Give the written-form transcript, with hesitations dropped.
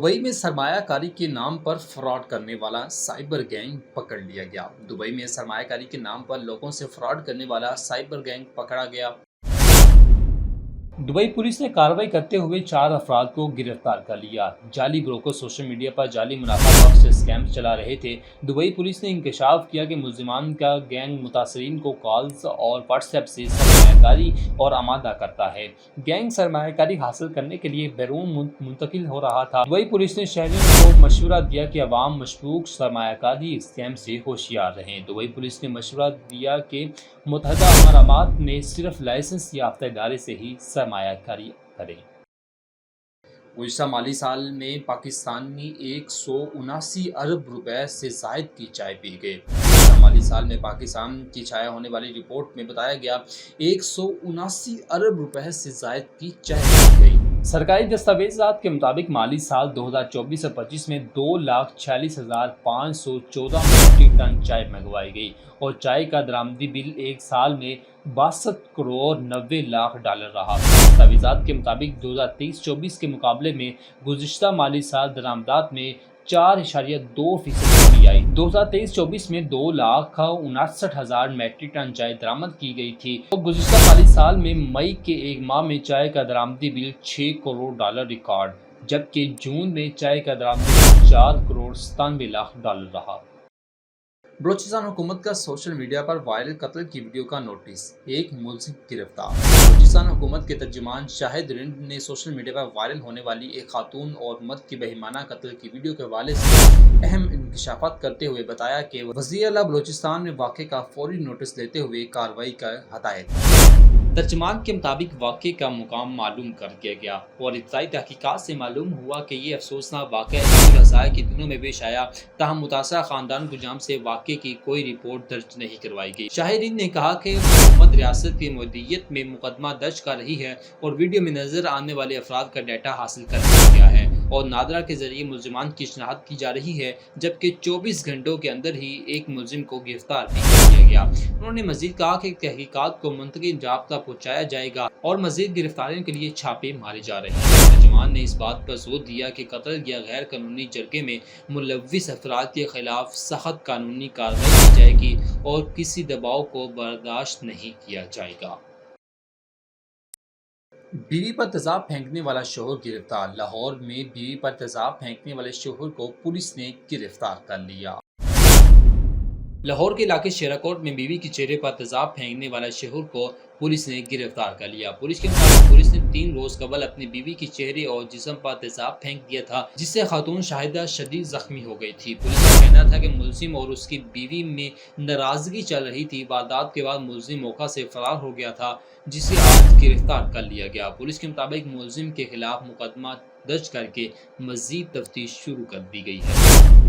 Dubai में सरमाया कारी के नाम पर फ्रॉड करने वाला साइबर गैंग पकड़ लिया गया। दुबई में सरमाया कारी के नाम पर लोगों से फ्रॉड करने वाला साइबर गैंग पकड़ा गया। दुबई पुलिस ने कार्रवाई करते हुए 4 अफराद को गिरफ्तार कर लिया। जाली ब्रोकर सोशल मीडिया पर जाली मुनाफा बख्श स्कैम चला रहे थे। दुबई पुलिस ने इंकशाफ किया कि मुलजिमान का गैंग मुतासरीन को कॉल्स और व्हाट्सएप से सरमायाकारी और आमादा करता है। गैंग सरमायाकारी हासिल करने के लिए बैरून मुंतकिल हो रहा था। दुबई पुलिस ने शहरियों को मशवरा दिया कि अवाम मशकूक सरमायाकारी स्कैम से होशियार रहें। दुबई पुलिस ने मशवरा दिया कि मुत्तहदा अमारात में सिर्फ लाइसेंस याफ्ता इदारे से ही सरमायाकारी करें। गुज़श्ता माली साल में पाकिस्तान ने 179 अरब रुपए से ज़ायद की चाय पी गए। गुज़श्ता माली साल में पाकिस्तान की छाया होने वाली रिपोर्ट में बताया गया 179 अरब रुपए से ज़ायद की चाय पी गई। सरकारी दस्तावेज़ात के मुताबिक माली साल 2024 और 25 में 2,46,514 मीट्रिक टन चाय मंगवाई गई और चाय का दरामदी बिल एक साल में 62 करोड़ 90 लाख डॉलर रहा। दस्तावेज़ात के मुताबिक 2023-24 के मुकाबले में गुज़श्ता माली साल दरामदात में 4.2% कमी आई। 2023-24 में 2,59,000 मैट्रिक टन चाय दरामद की गई थी और गुज़श्ता माली साल में मई के एक माह में चाय का दरामदी बिल 6 करोड़ डॉलर रिकॉर्ड, जबकि जून में चाय का दरामदी बिल 4 करोड़ 97 लाख डॉलर रहा। बलोचिस्तान हुकूमत का सोशल मीडिया पर वायरल कत्ल की वीडियो का नोटिस, एक मुलजिम गिरफ्तार। बलोचिस्तान हुकूमत के तर्जुमान शाहिद रिंद ने सोशल मीडिया पर वायरल होने वाली एक खातून और मर्द की बेईमाना कत्ल की वीडियो के हवाले से अहम इंकशाफात करते हुए बताया कि वज़ीर आला बलोचिस्तान ने वाक़े का फौरी नोटिस लेते हुए कार्रवाई का हदायत। तर्जुमान के मुताबिक वाक़े का मुकाम मालूम कर दिया गया और इब्तदाई तहकीकात से मालूम हुआ कि ये अफसोसनाक वाक़या रज़ाए के दिनों में पेश आया, ताहम मुतासरा ख़ानदान की जानिब से वाक़े की कोई रिपोर्ट दर्ज नहीं करवाई गई। शाहिद ने कहा कि हुकूमत रियासत की मदीयत में मुकदमा दर्ज कर रही है और वीडियो में नजर आने वाले अफराद का डाटा हासिल कर लिया गया है और नादरा के जरिए मुलजिमान की शनाख्त की जा रही है, जबकि 24 घंटों के अंदर ही एक मुलजिम को गिरफ्तार भी कर लिया गया। उन्होंने मजीद कहा कि तहकीकात को मुंतकिल जाब्ता पहुँचाया जाएगा और मजीद गिरफ्तारियों के लिए छापे मारे जा रहे हैं। तर्जुमान ने इस बात पर जोर दिया कि कत्ल या गैर कानूनी जरगे में मुलव्विस अफराद के खिलाफ सख्त कानूनी कार्रवाई की जाएगी और किसी दबाव को बर्दाश्त नहीं किया जाएगा। बीवी पर तेजाब फेंकने वाला शोहर गिरफ्तार। लाहौर में बीवी पर तेजाब फेंकने वाले शोहर को पुलिस ने गिरफ्तार कर लिया। लाहौर के इलाके शेराकोट में बीवी के चेहरे पर तेजाब फेंकने वाला शोहर को पुलिस ने गिरफ्तार कर लिया। पुलिस के मुताबिक पुलिस ने 3 रोज कबल अपनी बीवी के चेहरे और जिस्म पर तेजाब फेंक दिया था, जिससे खातून शाहिदा शदीद जख्मी हो गई थी। पुलिस का कहना था कि मुलजिम और उसकी बीवी में नाराजगी चल रही थी। वारदात के बाद मुलजिम मौका से फरार हो गया था, जिसे आज गिरफ्तार कर लिया गया। पुलिस के मुताबिक मुलजिम के खिलाफ मुकदमा दर्ज करके मजीद तफ्तीश शुरू कर दी गई है।